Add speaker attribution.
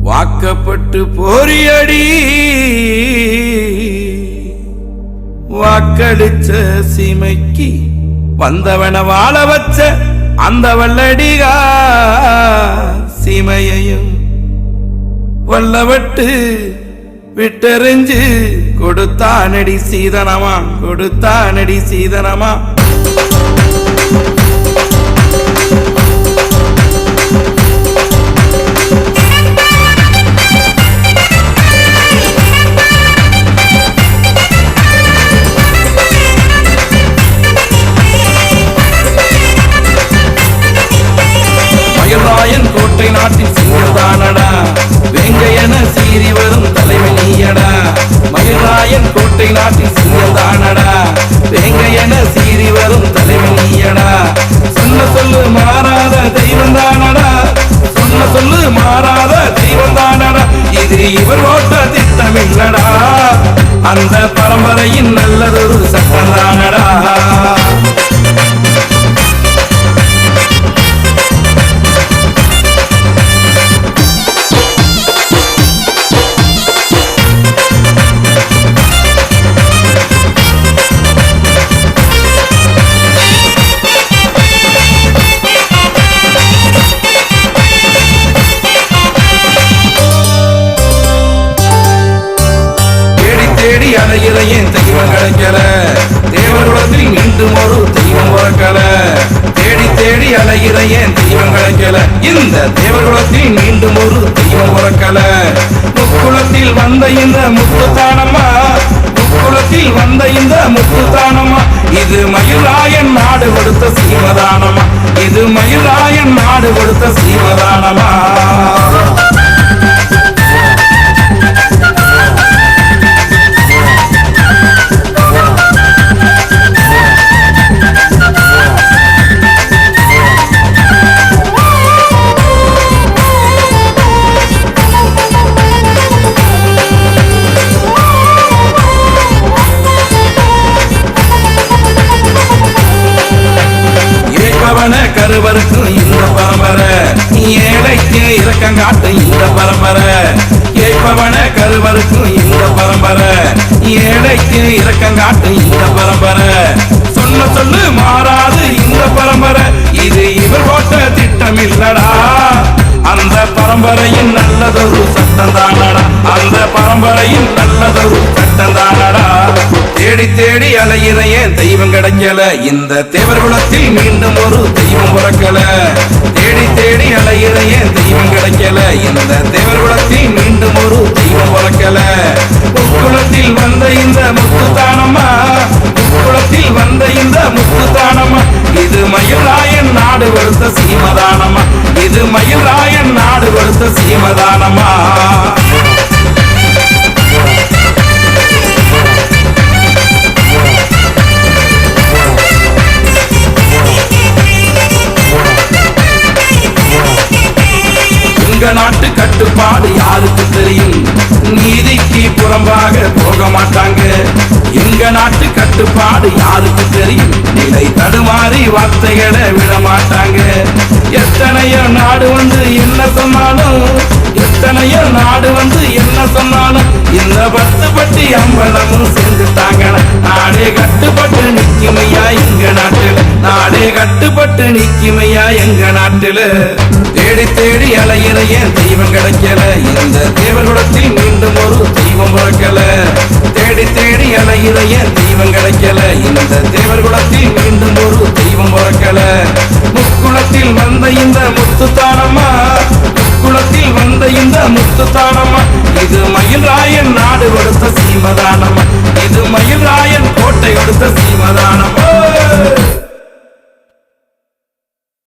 Speaker 1: வாக்கப்பட்டு போரியடி வாக்களிச்ச சீமைக்கு வந்தவன வாழ வச்ச அந்த வல்லடிகா சீமையையும் வல்லவட்டு விட்டெறிஞ்சு கொடுத்தானடி சீதனமா கொடுத்தானடி சீதனமா மயிலாயன் கோட்டை நாட்டின் சிங்கம்தானடா வேங்கையன சீறி வரும் தலைவன் நீயடா மயிலாயன் கோட்டை நாட்டின் சிங்கம்தானடா வேங்கையன சீறி வரும் தலைவன் நீயடா சொன்ன சொல்லு மாறாத தெய்வம் தானடா சொன்ன சொல்லு மாறாத தெய்வம் தானடா இது இவர் ஓட்ட திட்டமில்லடா அந்த பரம்பரையின் நல்லதொரு சட்டம் தானடா அலையிறையேன் தெய்வம் கிடைக்கல தேவருலகில் மீண்டும் ஒரு தெய்வம் பிறக்கல தேடி தேடி அலையிறையேன் தெய்வம் கிடைக்கல இந்த தேவருலகில் மீண்டும் ஒரு தெய்வம் பிறக்கல முக்குளத்தில் வந்த இந்த முத்துத்தானம்மா முக்குளத்தில் வந்த இந்த முத்துத்தானம்மா இது மயிலாயன் நாடு கொடுத்த சீமதானமா இது மயிலாயன் நாடு கொடுத்த சீமதானமா கருவருக்கும் இந்த பரம்பரை ஏழைக்கு இறக்கம் காட்டும் இந்த பரம்பரை கேட்பவன கருவருக்கும் இந்த பரம்பரை ஏழைக்கு இறக்கம் காட்டும் இந்த பரம்பரை சொன்ன சொல்லு மாறாது இந்த பரம்பரை இது இவர் போட்ட திட்டம் இல்லடா அந்த பரம்பரையின் நல்லதொரு சட்டம் தானடா அந்த பரம்பரையின் நல்லதொரு சட்டம் தானடா தேடி தேடி அலையிறையேன் தெய்வம் கிடைக்கல இந்த தேவர்குலத்தில் மீண்டும் ஒரு தெய்வம் பிறக்கல தேடி தேடி அலையிறையேன் தெய்வம் கிடைக்கல இந்த தேவர்குலத்தில் மீண்டும் ஒரு தெய்வம் பிறக்கல முக்குளத்தில் வந்த இந்த முத்துத்தானம்மா முக்குளத்தில் வந்த இந்த முத்துத்தானம்மா இது மயிலாயன் நாடு கொடுத்த சீமதானமா இது மயிலாயன் நாடு கொடுத்த சீமதானமா எங்க நாட்டு கட்டுப்பாடு யாருக்கு தெரியும் நீதிக்கு புறம்பாக போக மாட்டாங்க எங்க நாட்டு கட்டுப்பாடு யாருக்கு தெரியும் நிலை தடுமாறி வார்த்தைகளை விட மாட்டாங்க எத்தனையோ நாடு வந்து என்ன சொன்னாலும் எத்தனையோ நாடு வந்து என்ன சொன்னாலும் இந்த 10 பட்டி அம்பலமும் சேர்ந்துட்டாங்க நாடே கட்டுப்பட்டு நிக்குமையா எங்க நாட்டுல நாடே கட்டுப்பட்டு நிக்குமையா எங்க நாட்டுல தேடி தேடி அலையிறையேன் தெய்வம் கிடைக்கல இந்த தேவர்குலத்தில் மீண்டும் ஒரு தெய்வம் பிறக்கல தேடி தேடி அலையிறையேன் தெய்வம் கிடைக்கல இந்த தேவர்குலத்தில் மீண்டும் ஒரு தெய்வம் பிறக்கல முக்குளத்தில் வந்த இந்த முத்துத்தானம்மா முக்குளத்தில் வந்த இந்த முத்துத்தானம்மா இது மயிலாயன் நாடு கொடுத்த சீமதானமா இது மயிலாயன் கோட்டை கொடுத்த சீமதானமா